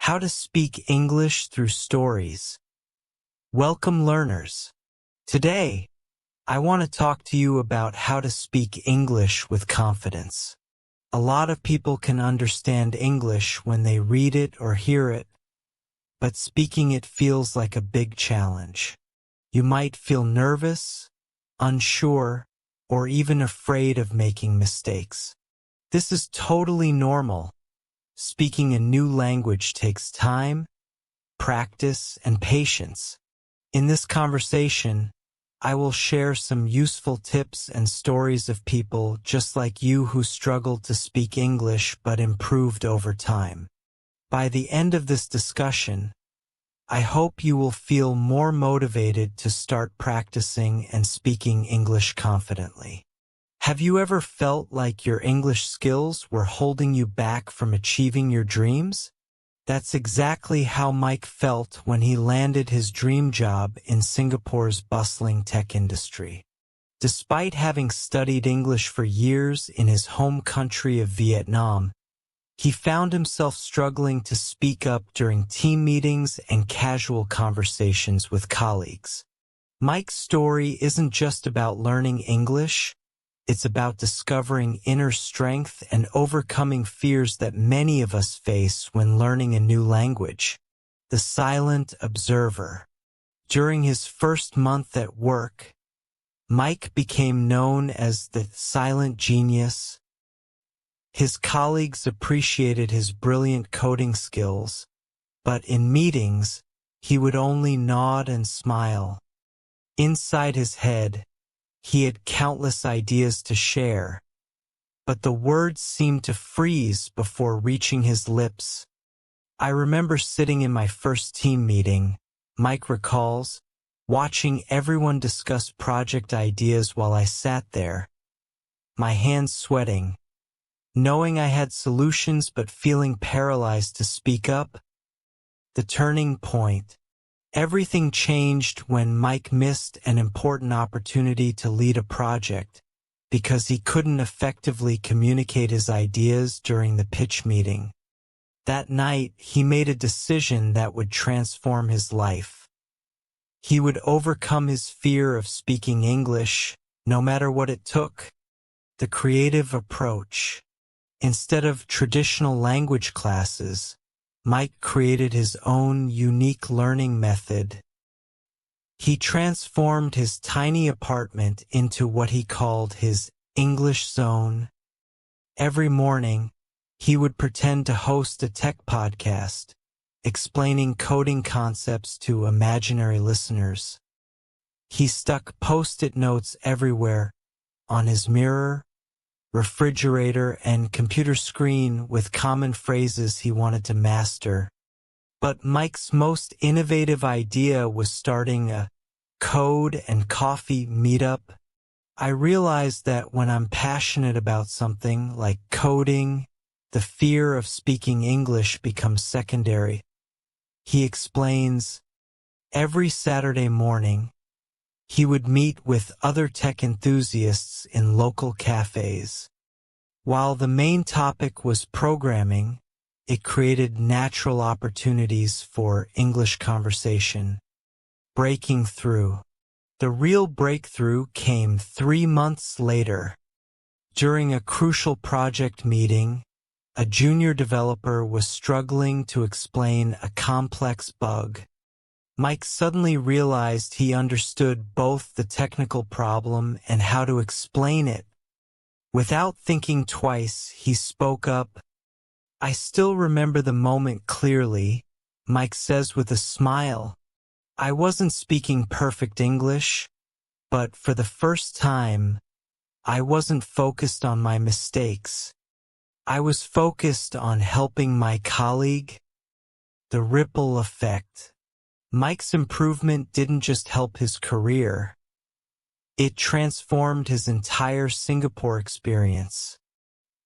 How to speak English through stories. Welcome, learners. Today, I want to talk to you about how to speak English with confidence. A lot of people can understand English when they read it or hear it, but speaking it feels like a big challenge. You might feel nervous, unsure, or even afraid of making mistakes. This is totally normal. Speaking a new language takes time, practice, and patience. In this conversation, I will share some useful tips and stories of people just like you who struggled to speak English but improved over time. By the end of this discussion, I hope you will feel more motivated to start practicing and speaking English confidently. Have you ever felt like your English skills were holding you back from achieving your dreams? That's exactly how Mike felt when he landed his dream job in Singapore's bustling tech industry. Despite having studied English for years in his home country of Vietnam, he found himself struggling to speak up during team meetings and casual conversations with colleagues. Mike's story isn't just about learning English. It's about discovering inner strength and overcoming fears that many of us face when learning a new language. The silent observer. During his first month at work, Mike became known as the silent genius. His colleagues appreciated his brilliant coding skills, but in meetings, he would only nod and smile. Inside his head, he had countless ideas to share, but the words seemed to freeze before reaching his lips. I remember sitting in my first team meeting, Mike recalls, watching everyone discuss project ideas while I sat there, my hands sweating, knowing I had solutions but feeling paralyzed to speak up. The turning point. Everything changed when Mike missed an important opportunity to lead a project because he couldn't effectively communicate his ideas during the pitch meeting. That night, he made a decision that would transform his life. He would overcome his fear of speaking English, no matter what it took. The creative approach. Instead of traditional language classes, Mike created his own unique learning method. He transformed his tiny apartment into what he called his English zone. Every morning, he would pretend to host a tech podcast, explaining coding concepts to imaginary listeners. He stuck post-it notes everywhere, on his mirror, refrigerator, and computer screen with common phrases he wanted to master. But Mike's most innovative idea was starting a code and coffee meetup. I realized that when I'm passionate about something like coding, the fear of speaking English becomes secondary. He explains, every Saturday morning, he would meet with other tech enthusiasts in local cafes. While the main topic was programming, it created natural opportunities for English conversation. Breaking through. The real breakthrough came 3 months later. During a crucial project meeting, a junior developer was struggling to explain a complex bug. Mike suddenly realized he understood both the technical problem and how to explain it. Without thinking twice, he spoke up. I still remember the moment clearly, Mike says with a smile. I wasn't speaking perfect English, but for the first time, I wasn't focused on my mistakes. I was focused on helping my colleague. The ripple effect. Mike's improvement didn't just help his career. It transformed his entire Singapore experience.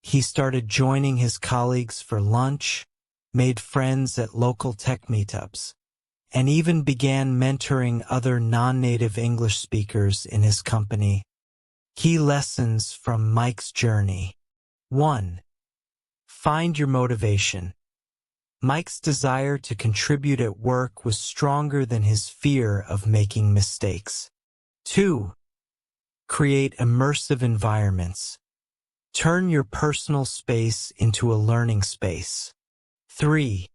He started joining his colleagues for lunch, made friends at local tech meetups, and even began mentoring other non-native English speakers in his company. Key lessons from Mike's journey. 1. Find your motivation. Mike's desire to contribute at work was stronger than his fear of making mistakes. 2. Create immersive environments. Turn your personal space into a learning space. 3.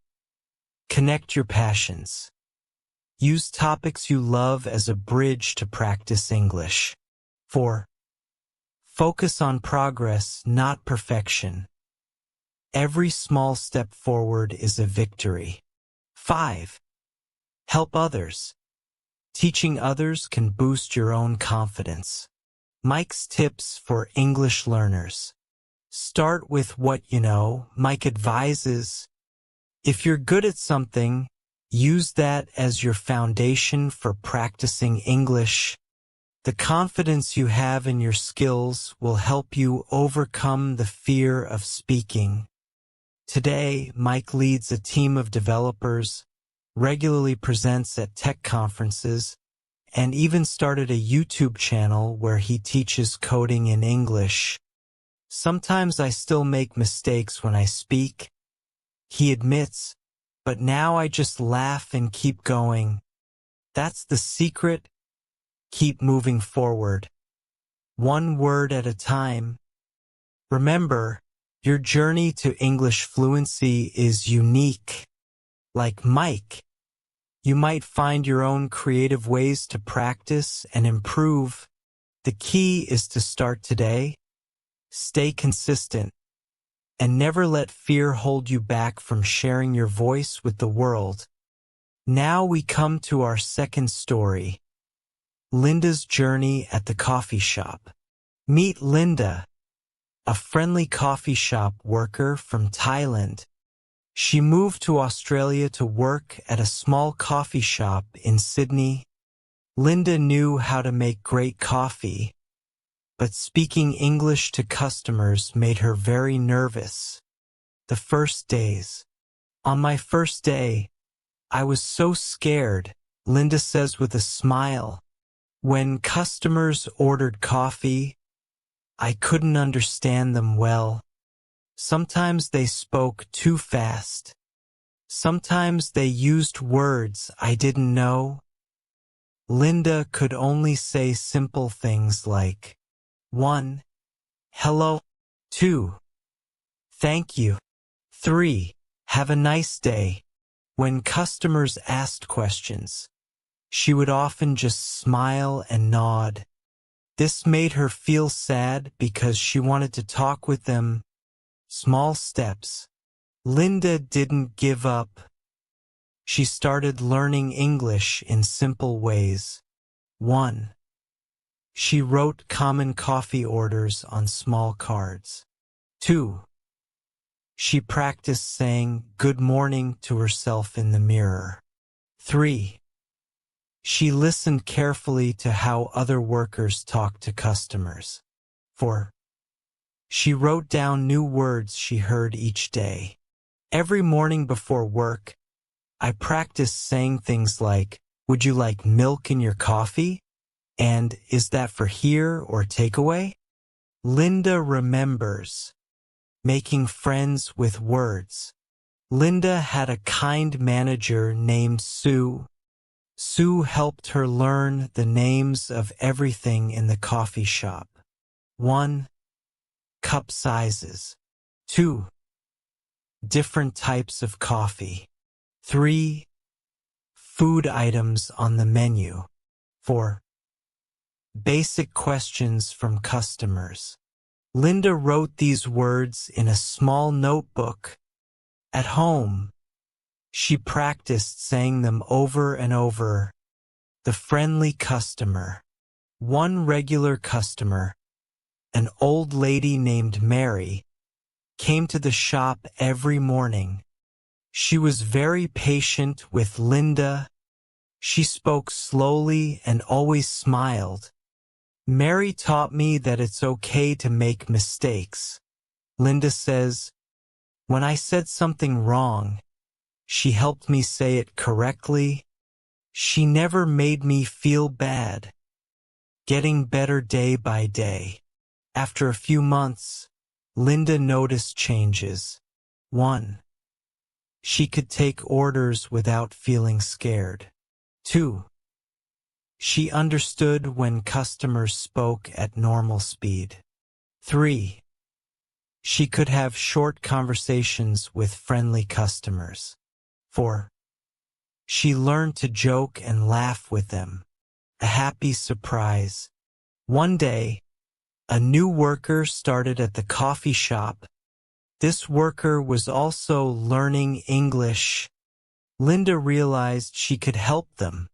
Connect your passions. Use topics you love as a bridge to practice English. 4. Focus on progress, not perfection. Every small step forward is a victory. 5. Help others. Teaching others can boost your own confidence. Mike's tips for English learners. Start with what you know. Mike advises, if you're good at something, use that as your foundation for practicing English. The confidence you have in your skills will help you overcome the fear of speaking. Today, Mike leads a team of developers, regularly presents at tech conferences, and even started a YouTube channel where he teaches coding in English. Sometimes I still make mistakes when I speak, he admits, but now I just laugh and keep going. That's the secret. Keep moving forward. One word at a time. Remember, your journey to English fluency is unique. Like Mike, you might find your own creative ways to practice and improve. The key is to start today, stay consistent, and never let fear hold you back from sharing your voice with the world. Now we come to our second story, Linda's journey at the coffee shop. Meet Linda, a friendly coffee shop worker from Thailand. She moved to Australia to work at a small coffee shop in Sydney. Linda knew how to make great coffee, but speaking English to customers made her very nervous. The first days. On my first day, I was so scared, Linda says with a smile. When customers ordered coffee, I couldn't understand them well. Sometimes they spoke too fast. Sometimes they used words I didn't know. Linda could only say simple things like 1. Hello. 2. Thank you. 3. Have a nice day. When customers asked questions, she would often just smile and nod. This made her feel sad because she wanted to talk with them. Small steps. Linda didn't give up. She started learning English in simple ways. 1. She wrote common coffee orders on small cards. 2. She practiced saying good morning to herself in the mirror. 3. She listened carefully to how other workers talked to customers. 4. She wrote down new words she heard each day. Every morning before work, I practiced saying things like, would you like milk in your coffee? And is that for here or takeaway? Linda remembers making friends with words. Linda had a kind manager named Sue. Sue helped her learn the names of everything in the coffee shop. 1. Cup sizes. 2. Different types of coffee. 3. Food items on the menu. 4. Basic questions from customers. Linda wrote these words in a small notebook. At home, she practiced saying them over and over. The friendly customer. One regular customer, an old lady named Mary, came to the shop every morning. She was very patient with Linda. She spoke slowly and always smiled. Mary taught me that it's okay to make mistakes. Linda says, when I said something wrong, she helped me say it correctly. She never made me feel bad. Getting better day by day. After a few months, Linda noticed changes. 1. She could take orders without feeling scared. 2. She understood when customers spoke at normal speed. 3. She could have short conversations with friendly customers. 4. She learned to joke and laugh with them. A happy surprise. One day, a new worker started at the coffee shop. This worker was also learning English. Linda realized she could help them.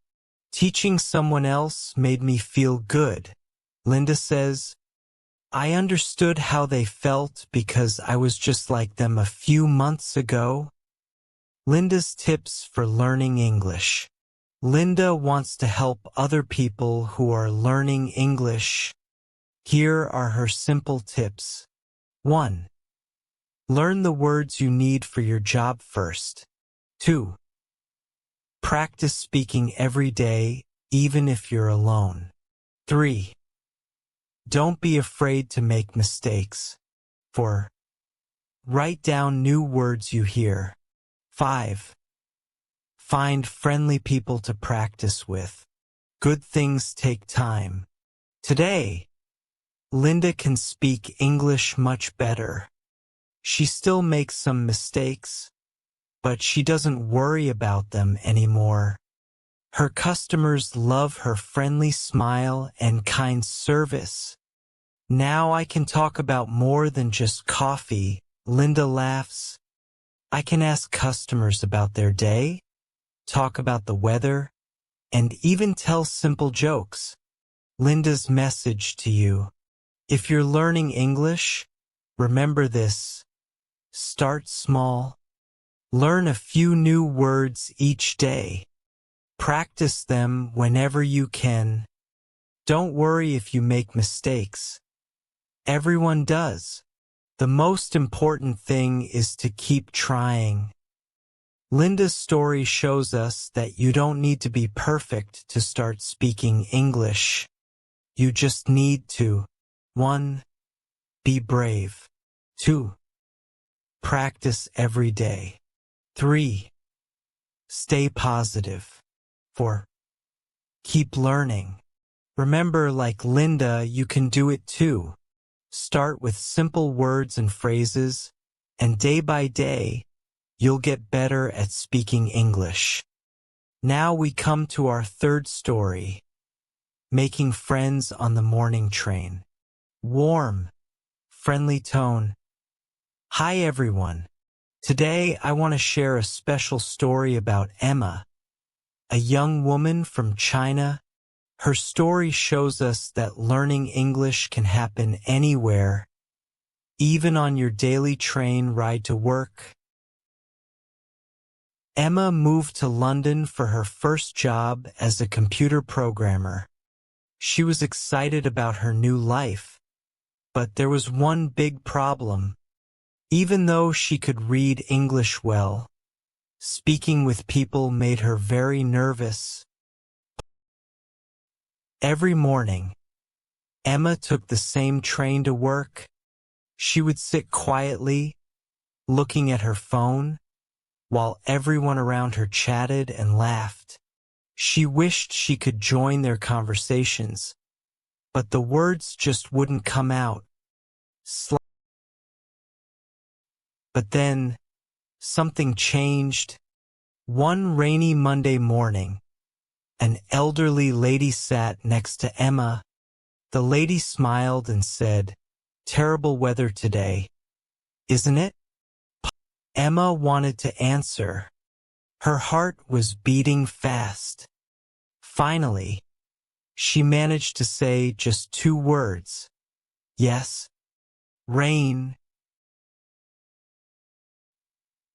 Teaching someone else made me feel good. Linda says, I understood how they felt because I was just like them a few months ago. Linda's tips for learning English. Linda wants to help other people who are learning English. Here are her simple tips. 1. Learn the words you need for your job first. 2. Practice speaking every day, even if you're alone. 3. Don't be afraid to make mistakes. 4. Write down new words you hear. 5. Find friendly people to practice with. Good things take time. Today, Linda can speak English much better. She still makes some mistakes, but she doesn't worry about them anymore. Her customers love her friendly smile and kind service. Now I can talk about more than just coffee, Linda laughs. I can ask customers about their day, talk about the weather, and even tell simple jokes. Linda's message to you. If you're learning English, remember this. Start small. Learn a few new words each day. Practice them whenever you can. Don't worry if you make mistakes. Everyone does. The most important thing is to keep trying. Linda's story shows us that you don't need to be perfect to start speaking English. You just need to 1. Be brave. 2. Practice every day. 3. Stay positive. 4. Keep learning. Remember, like Linda, you can do it too. Start with simple words and phrases, and day by day, you'll get better at speaking English. Now we come to our third story. Making friends on the morning train. Warm, friendly tone. Hi everyone. Today I want to share a special story about Emma, a young woman from China. Her story shows us that learning English can happen anywhere, even on your daily train ride to work. Emma moved to London for her first job as a computer programmer. She was excited about her new life, but there was one big problem. Even though she could read English well, speaking with people made her very nervous. Every morning, Emma took the same train to work. She would sit quietly, looking at her phone, while everyone around her chatted and laughed. She wished she could join their conversations, but the words just wouldn't come out. But then, something changed. One rainy Monday morning, an elderly lady sat next to Emma. The lady smiled and said, "Terrible weather today, isn't it?" Emma wanted to answer. Her heart was beating fast. Finally, she managed to say just 2 words. "Yes, rain."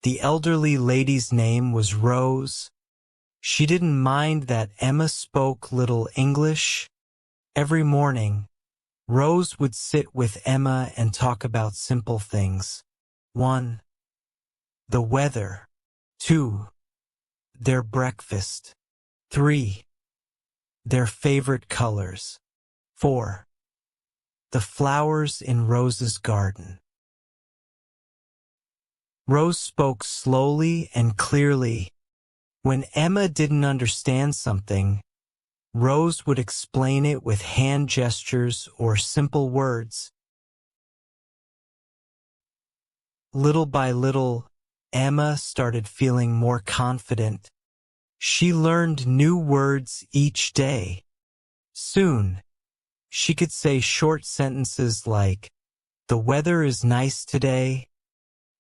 The elderly lady's name was Rose. She didn't mind that Emma spoke little English. Every morning, Rose would sit with Emma and talk about simple things. 1. The weather. 2. Their breakfast. 3. Their favorite colors. 4. The flowers in Rose's garden. Rose spoke slowly and clearly. When Emma didn't understand something, Rose would explain it with hand gestures or simple words. Little by little, Emma started feeling more confident. She learned new words each day. Soon, she could say short sentences like, "The weather is nice today.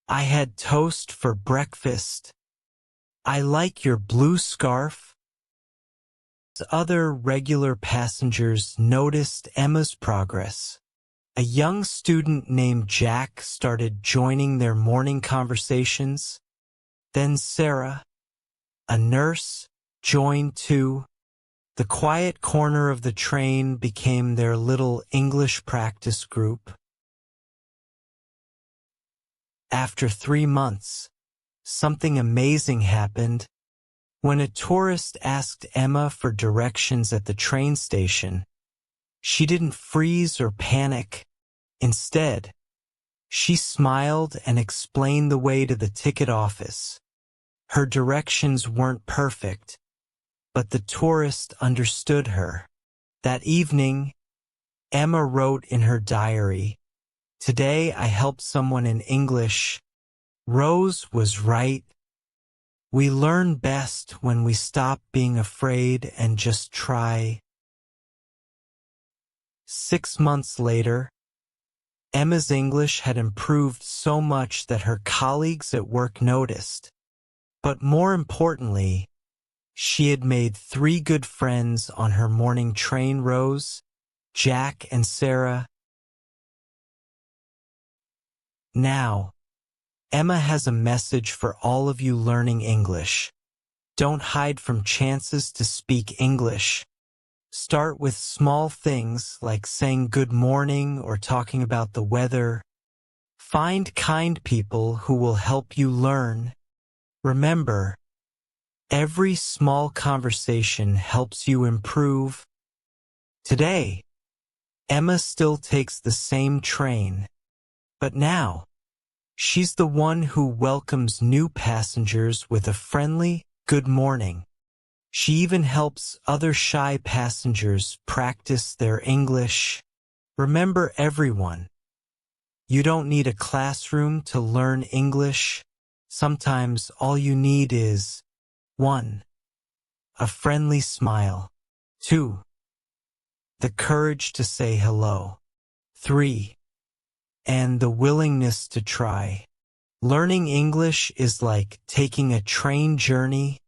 I had toast for breakfast. I like your blue scarf." Other regular passengers noticed Emma's progress. A young student named Jack started joining their morning conversations. Then Sarah, a nurse, joined too. The quiet corner of the train became their little English practice group. After 3 months, something amazing happened. When a tourist asked Emma for directions at the train station, she didn't freeze or panic. Instead, she smiled and explained the way to the ticket office. Her directions weren't perfect, but the tourist understood her. That evening, Emma wrote in her diary, "Today I helped someone in English. Rose was right. We learn best when we stop being afraid and just try." 6 months later, Emma's English had improved so much that her colleagues at work noticed. But more importantly, she had made 3 good friends on her morning train: Rose, Jack, and Sarah. Now, Emma has a message for all of you learning English. Don't hide from chances to speak English. Start with small things like saying good morning or talking about the weather. Find kind people who will help you learn. Remember, every small conversation helps you improve. Today, Emma still takes the same train, but now, she's the one who welcomes new passengers with a friendly good morning. She even helps other shy passengers practice their English. Remember, everyone, you don't need a classroom to learn English. Sometimes all you need is 1. A friendly smile. 2. The courage to say hello. 3. And the willingness to try. Learning English is like taking a train journey.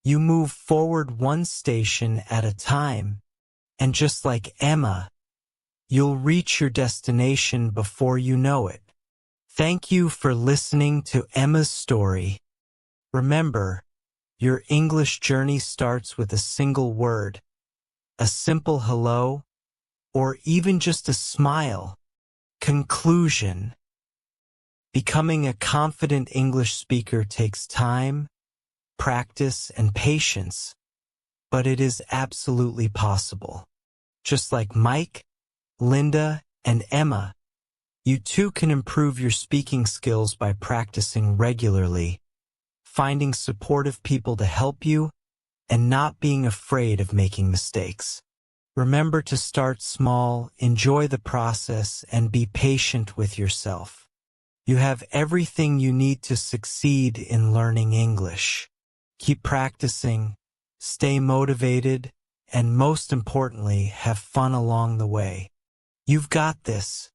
You move forward one station at a time, and just like Emma, you'll reach your destination before you know it. Thank you for listening to Emma's story. Remember, your English journey starts with a single word, a simple hello, or even just a smile. Conclusion: becoming a confident English speaker takes time, practice, and patience, but it is absolutely possible. Just like Mike, Linda, and Emma, you too can improve your speaking skills by practicing regularly, finding supportive people to help you, and not being afraid of making mistakes. Remember to start small, enjoy the process, and be patient with yourself. You have everything you need to succeed in learning English. Keep practicing, stay motivated, and most importantly, have fun along the way. You've got this.